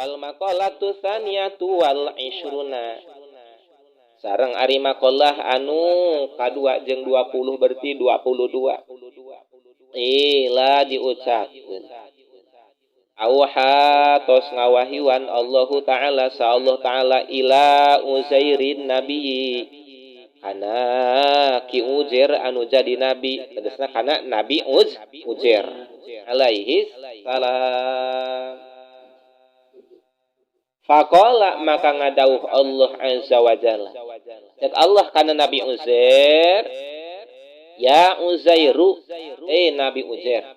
Wal maqalatu tsaniyatu wal ishruna. Sareng ari maqalah anu kadua jeung 20 berarti 22. Ila diucapkeun. Auha tos ngawahiwan Allahu Ta'ala sa Allah Ta'ala ila Uzairin nabi kana ki Uzair anu jadi nabi tegasna kana nabi Uzair alaihi salam. Faqala maka ngadauh Allah azza wa jalla cek Allah kana nabi Uzair ya Uzairu nabi Uzair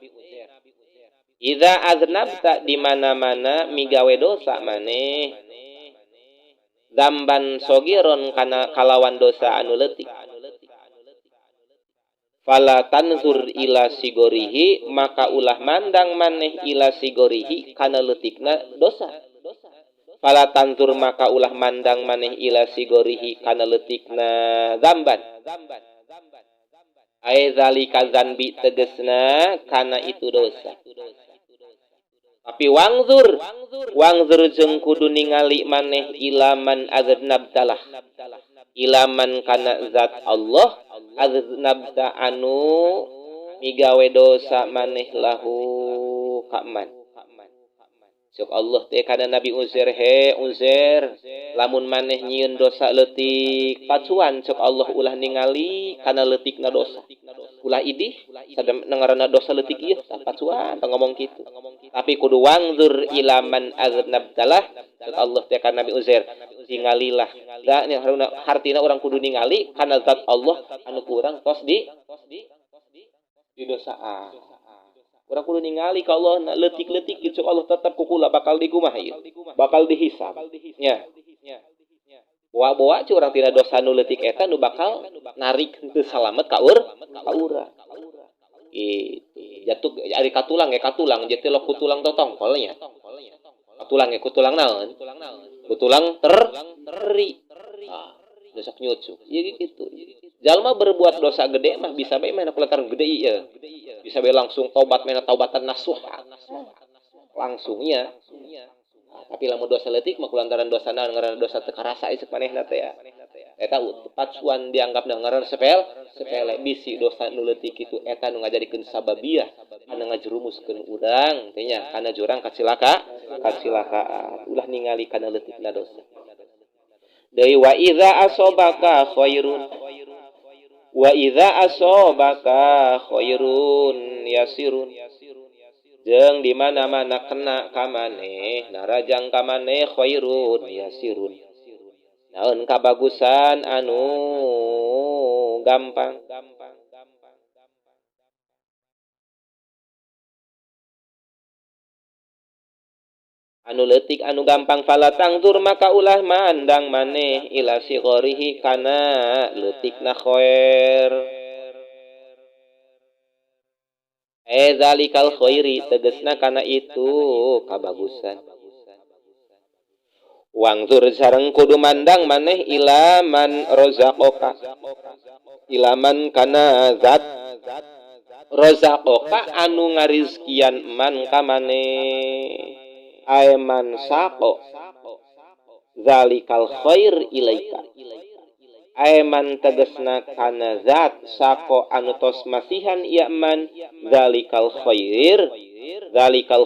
idza aznabta di mana-mana migawe dosa maneh zamban sogiron kana kalawan dosa anu leutik fala tanzur ila sigorihi maka ulah mandang maneh ila sigorihi kana leutikna dosa fala tanzur maka ulah mandang maneh ila sigorihi kana leutikna zamban ai zalika zanbi tegesna kana itu dosa. Tapi wangzur jeung kudu ningali maneh ilaman aznabtalah ilaman kana zat Allah aznabta anu migawe dosa maneh lahu kaman sok Allah teh kana Nabi Uzair he Uzair lamun maneh nyieun dosa leutik pacuan sok Allah ulah ningali kana leutikna dosa ulah idih sadem ngaranna dosa leutik ieu pacuan ngomong kitu tapi kudu wangzur ilaman aznabtalah sok Allah teh kana Nabi Uzair tingalilah da hartina urang kudu ningali kana zat Allah anu kurang tos di dosaan urang kudu ningali ka Allah leutik-leutik gitu Allah tetep kukula bakal dikumaha ieu bakal dihisab nya bawa cu urang tina dosa nu leutik eta nu bakal narik teu salamet ka urang jatuh ari katulang jadi lo kutulang totongkolnya katulang kutulang naon kutulang teri dosa nyucu ieu kitu jalma berbuat dosa gede mah bisa bae mah kulantaran gede ieu bisa bae langsung taubat mena taubatan nasuha langsungnya tapi lamun dosa leutik mah kulantaran dosana ngaranna dosa teu karasa ceuk manehna teh ya eta pacuan dianggapna ngaranna sepele bisi dosa nu leutik kitu eta nu ngajadikeun sababiah anu ngajerumuskeun urang teh nya kana jurang kacilakaan ulah ningali kana leutikna dosa deui wa idza asobaka khairun yasirun jeung di mana-mana kena ka maneh narajang ka maneh khairun yasirun naon kabagusan anu gampang anu leutik anu gampang fala tangzur maka ulah mandang maneh ila sigharihi kana leutikna khair zalikal khairi tegasna kana itu kabagusan wangzur sareng kudu mandang maneh ilaman rozaqoka ilaman kana zat rozaqoka anu ngarizkian man ka maneh aiman saqo zalikal khair ilaika aiman tegasna kana zat saqo anu tos masihan ieu man zalikal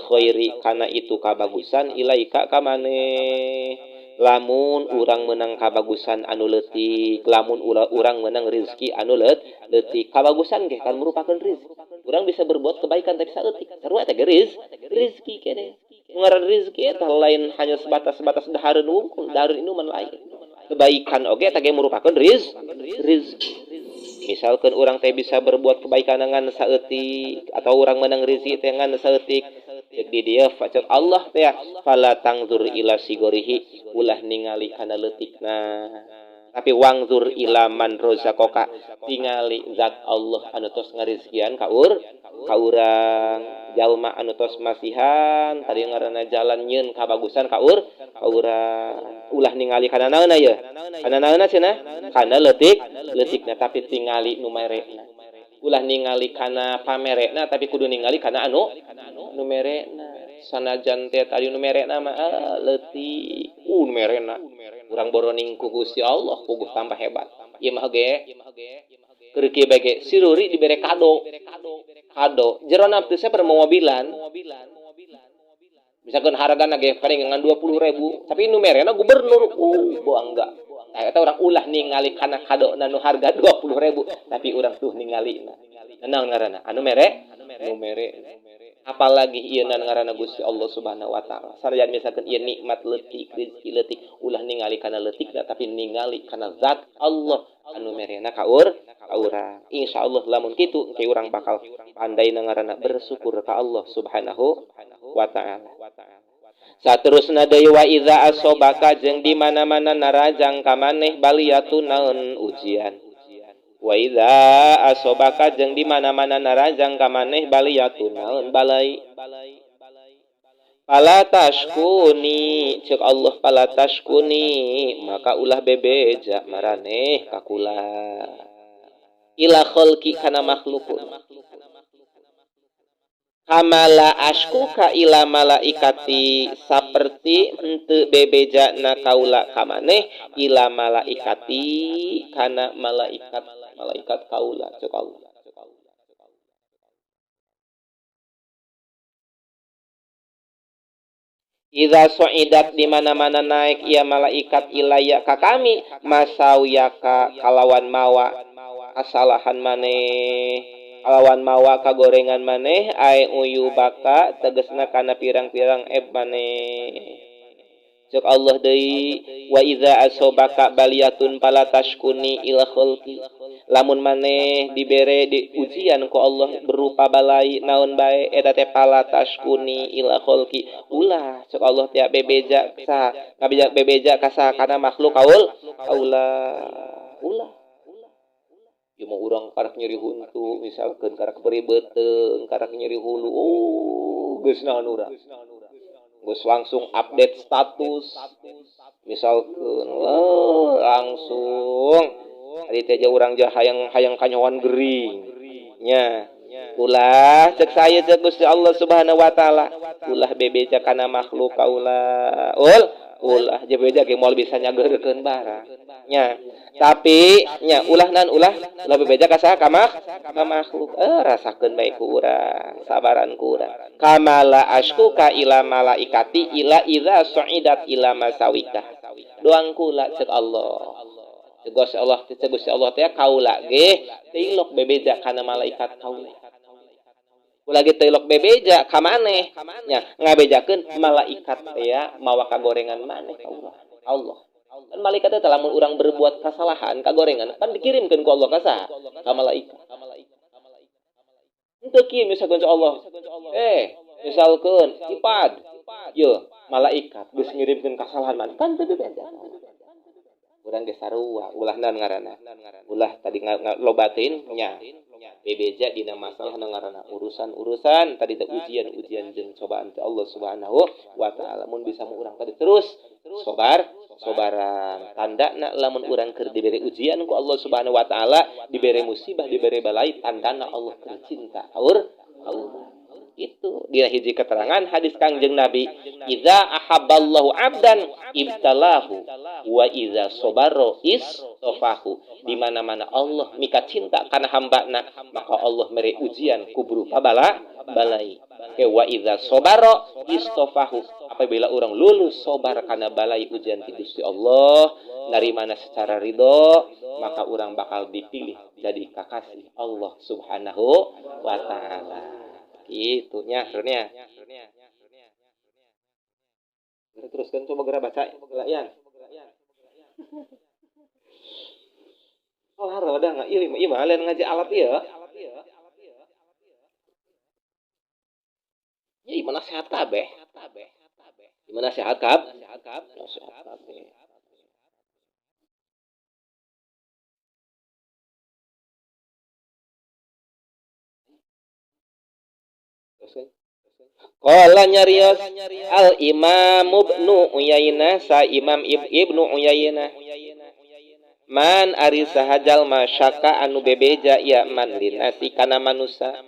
khairi kana itu kabagusan ilaika ka maneh lamun urang menang kabagusan anu leutik lamun urang menang rezeki anu leutik kabagusan ge kan merupakeun rezeki urang bisa berbuat kebaikan tapi saeutik sarua eta ge rezeki keneh ngaran rezeki eta lain hanya sebatas dahareun wungkul dahareun inuman lain kebaikan oge eta ge merupakeun rezeki misalkan urang teh bisa berbuat kebaikan ngan saeutik atau urang menang rezeki teh ngan saeutik di dia facet Allah teh fala tangzur ila sigorihi ulah ningali kana leutikna tapi wangzur ila man rozaqoka tingali zat Allah anu tos ngarizkian ka urang jalma anu tos masihan tadi ngaranna jalan nyeun kabagusan ka urang ulah ningali kana naeuna ye kana naeuna cenah kana leutikna tapi tingali nu merena ulah ningali kana pamerena tapi kudu ningali kana anu nu merena sanajan teh tadi nu merena mah leutik merena urang boroning ku Gusti Allah puguh tambah hebat ieu mah ge keur kieu bage siruri dibere kado jerona teh mobilan misalkan hargana ge palingan 20.000 tapi nu merena gubernur bangga eta urang ulah ningali kana kado nu harga 20.000 tapi urang tuh ningali naon ngaranna anu mere apalagi ieu ngaranna Gusti Allah Subhanahu wa taala sarajan misalkan ieu nikmat leutik rezeki leutik ulah ningali kana leutikna tapi ningali kana zat Allah anu merena ka urang insyaallah lamun kitu engke urang bakal pandai ngaranna bersyukur ka Allah Subhanahu wa taala. Saterusna deui wa iza asobaka jeung di mana-mana narajang ka maneh baliyatun naon ujian. Wa iza asobaka jeung di mana-mana narajang ka maneh baliyatun naon balai. Pala tashkuni ceuk Allah pala tashkuni maka ulah bebeja maraneh ka kula. Ila khalqi kana makhlukun. Kamala askuka ila malaikati saperti henteu bebejana kaula ka maneh ila malaikati kana malaikat kaula ceuk Allah. Idza su'idat di mana-mana naik ia malaikat ilaya ka kami masawiyaka kalawan mawa asalahan maneh lawan mawa kagorengan maneh ai uyu baka tegesna kana pirang-pirang maneh cek Allah deui wa iza asobaka baliyatun pala tashkuni ila khalqi lamun maneh dibere di ujian ku Allah berupa balai naon bae eta teh pala tashkuni ila khalqi ulah cek Allah teh bebeja saha ngabejak bebeja ka saha kana makhluk ulah ieu mah urang karak nyeri huntu misalkeun karak beri beuteung karak nyeri hulu geus naon urang geus langsung update status misalkeun langsung ari teh urang jah hayang kanyawan gering nya ulah cek saya cek Gusti Allah Subhanahu wa taala ulah bebeja kana makhluk kaula ulah je bebeja ge moal bisa nyageurkeun barang nya tapi nya ulah lebih beja ka saha ka makhluk rasakeun bae ku urang sabaran ku urang kamala askuka ila malaikati ila idza su'idat ila masawika doang kula cek Allah cek Gusti Allah teh kaula ge tilok bebeja kana malaikat kaula ulah ge tilok bebeja ka maneh nya ngabejakeun malaikat teh mawa kagorengan maneh ka Allah kan malaikat teh lamun urang berbuat kesalahan kagorengan kan dikirimkeun ku Allah ka saha ka malaikat henteu kieu misalkeun Allah misalkeun ipad ye malaikat geus ngirimkeun kasalahan man kan teu beda urang ge sarua ulah naon ngaranna ulah tadi lobatin nya bebeja dina masalah ngaranna urusan tadi teh ujian jeung cobaan teh Allah Subhanahu wa taala mun bisa mu urang tadi terus sobaran tandana lamun urang keur diberi ujian ku Allah Subhanahu wa taala diberi musibah diberi balai tandana Allah keur cinta Allah itu dia hiji keterangan hadis Kangjeng Nabi idza ahabballahu 'abdan ibtalahu wa idza sabara istofahu di mana-mana Allah mika cinta kana hambana maka Allah mere ujian ku berupa balai wa idza sabara istofahu apabila orang lulus sabar kana balai ujian ti Gusti Allah narimana secara ridho maka orang bakal dipilih jadi kakasih Allah Subhanahu wa taala gitu nya teruskan coba geura baca layan oh hareudah enggak ieu mah lain ngaji alat ieu ya gimana sehat kabeh gimana sehat kabeh Qala nyarios al Imam Ibnu Uyainah sa Imam Ibnu Uyainah man ari sahajal masyaka anu bebeja ya man linasi kana manusa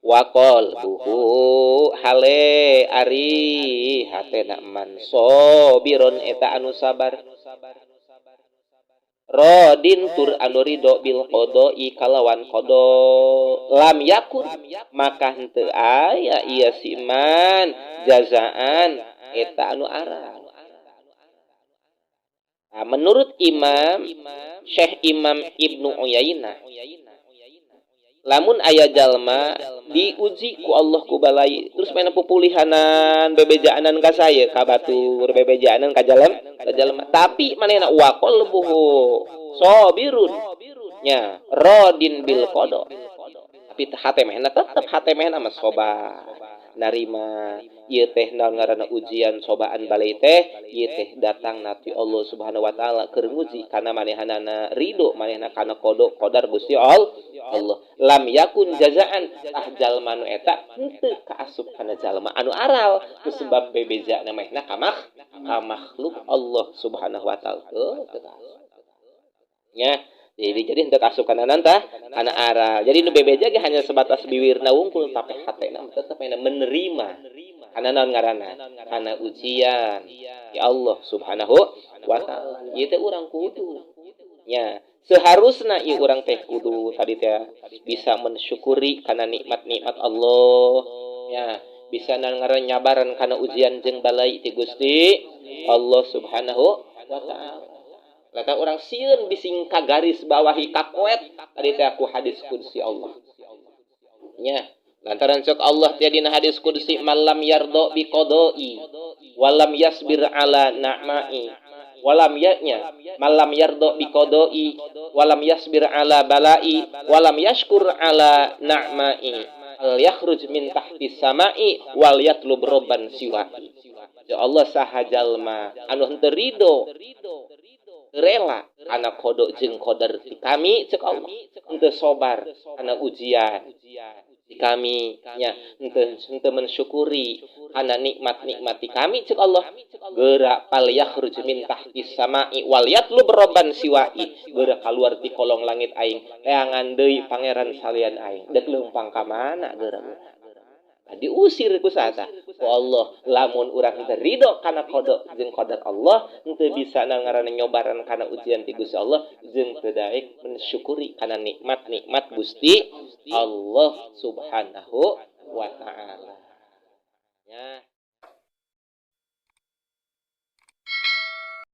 wa qol buhu hale ari hatena man sobiron eta anu sabar rodin tur anu ridho bil qodoi kalawan qada lam yakun maka henteu aya ieu si man jazaan eta anu arah. Nah, menurut Imam Syekh Imam Ibnu Uyainah lamun aya jalma diuji ku Allah ku balai terus main pupulihanan bebejaanan ka saya ka batur bebejaanan ka jalma tapi manehna waqol lebuhu sabirun nya radin bil qada tapi hate mehna tetep hate mehna mah sobar narima ieu teh naon ngaranna ujian cobaan balai teh ieu teh datang nati Allah Subhanahu wa taala keur nguji kana manehanana ridho manehna kana qadar Gusti Allah lam yakun jazaan tah jalma nu eta henteu kaasup kana jalma anu aral kusebab bebejana mehna ka makhluk Allah Subhanahu wa taala nya jadi henteu kaasup kana nanta kana aral jadi nu bebeja ge hanya sebatas biwirna wungkul tapi hatena tetep menerima kana naon ngaranna kana ujian ya Allah Subhanahu wa taala ieu teh urang kudu nya seharusna ieu urang teh kudu tadi teh bisa mensyukuri kana nikmat-nikmat Allah ya bisa ngaran nyabaran kana ujian jeung balai ti Gusti Allah Subhanahu wa taala. Lata orang sieun bising ka garis bawahi kakoet tadi teh aku hadis qudsi Allah. Nya, lantaran sok Allah teh dina hadis qudsi malam yardo bi qodoi walam yasbir ala na'mai walam yanya malam yardo bi qodoi walam yasbir ala balai walam yashkur ala na'mai al yakhruj min tahti samai wal yatlub robban siwahi. Ya Allah saha jalma anu henteu ridho rela anak kodok jeung qadar ti kami cek Allah henteu sobar kana ujian di kami nya henteu mensyukuri kana nikmat-nikmat ti kami cek Allah geura pal yakhruj min tahtis samai wal yatlub robban siwai geura kaluar ti kolong langit aing teangan deui pangeran salian aing dek leumpang ka mana geura diusir ku sata ku Allah lamun urang teu ridho kana qada jeung qadar Allah henteu bisa ngaranna nyobaran kana ujian ti Gusti Allah jeung teu daek mensyukuri kana nikmat-nikmat Gusti Allah Subhanahu wa taala. Ya.